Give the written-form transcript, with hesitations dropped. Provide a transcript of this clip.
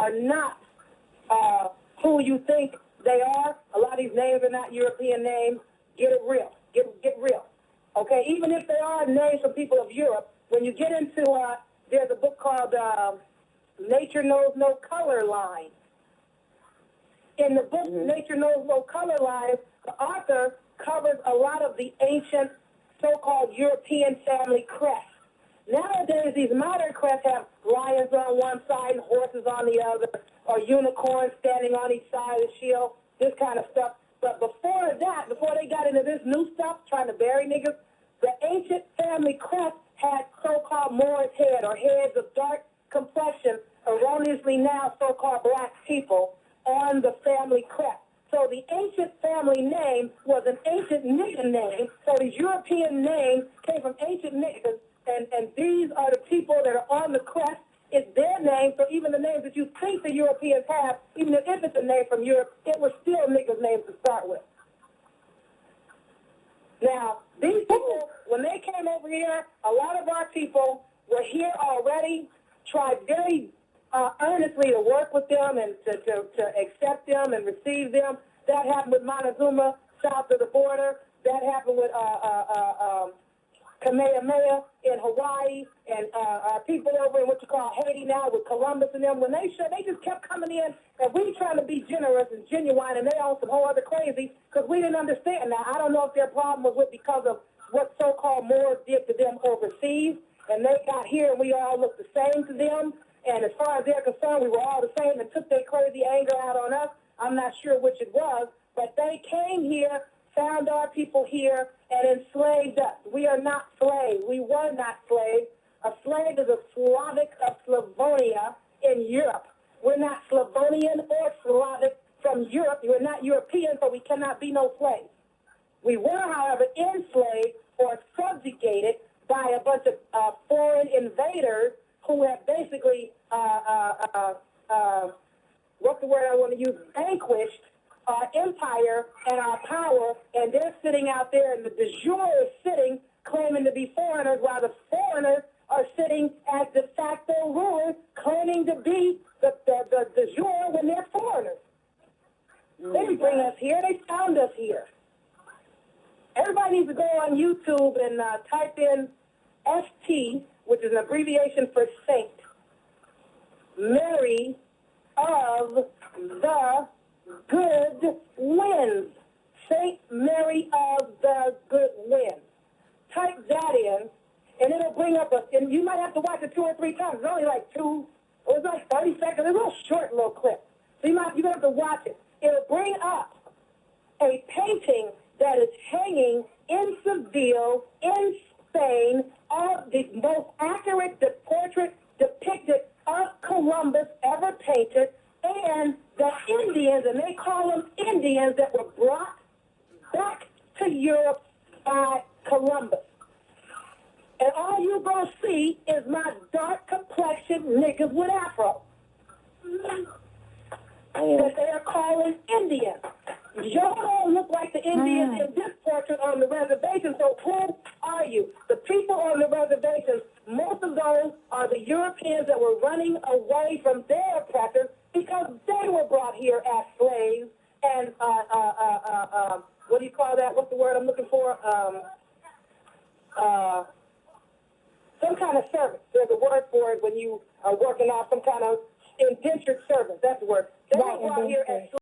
are not who you think they are. A lot of these names are not European names. Get it real. Get real. Okay? Even if they are names from people of Europe, when you get into, there's a book called Nature Knows No Color Lines. In the book, Nature Knows No Color Lines, the author covers a lot of the ancient so-called European family crests. Nowadays, these modern crests have lions on one side and horses on the other, or unicorns standing on each side of the shield, this kind of stuff. But before that, before they got into this new stuff, trying to bury niggas, the ancient family crest had so-called Moorish head, or heads of dark complexion, erroneously now so-called black people, on the family crest. So the ancient family name was an ancient nigger name. So the European name came from ancient niggers, and these are the people that are on the crest. It's their name, so even the names that you think the Europeans have, even if it's a name from Europe, it was still niggers' names to start with. Now, these people, when they came over here, a lot of our people were here already, tried very earnestly to work with them and to accept them and receive them. That happened with Montezuma south of the border. That happened with Kamehameha in Hawaii, and our people over in what you call Haiti now with Columbus and them. When they just kept coming in, and we trying to be generous and genuine, and they on some whole other crazy because we didn't understand. Now, I don't know if their problem was because of what so-called Moors did to them overseas, and they got here and we all looked the same to them. And as far as they're concerned, we were all the same and took their crazy anger out on us. I'm not sure which it was, but they came here, found our people here, and enslaved us. We are not slaves. We were not slaves. A slave is a Slavic of Slavonia in Europe. We're not Slavonian or Slavic from Europe. We're not European, so we cannot be no slaves. We were, however, enslaved or subjugated by a bunch of foreign invaders who have basically, what's the word I want to use, vanquished our empire and our power, and they're sitting out there, and the de jure is sitting claiming to be foreigners, while the foreigners are sitting as de facto rulers claiming to be the de jure when they're foreigners. They didn't bring us here. They found us here. Everybody needs to go on YouTube and type in ST, which is an abbreviation for Saint Mary of the Good Winds. Saint Mary of the Good Winds. Type that in, and it'll bring up and you might have to watch it 2 or 3 times. It's only like it was like 30 seconds. It's a little short little clip. So you have to watch it. It'll bring up a painting that is hanging in Seville, in Spain, of the most accurate portrait depicted of Columbus ever painted, and the Indians, and they call them Indians, that were brought back to Europe by Columbus. And all you're going to see is my dark complexion niggas with afro that they are calling Indians. Y'all don't look like the Indians in this portrait on the reservation, so who are you? The people on the reservations, most of those are the Europeans that were running away from their oppressors because they were brought here as slaves and, what do you call that? What's the word I'm looking for? Some kind of service. There's a word for it when you are working off some kind of indentured service. That's the word. They were brought here as slaves.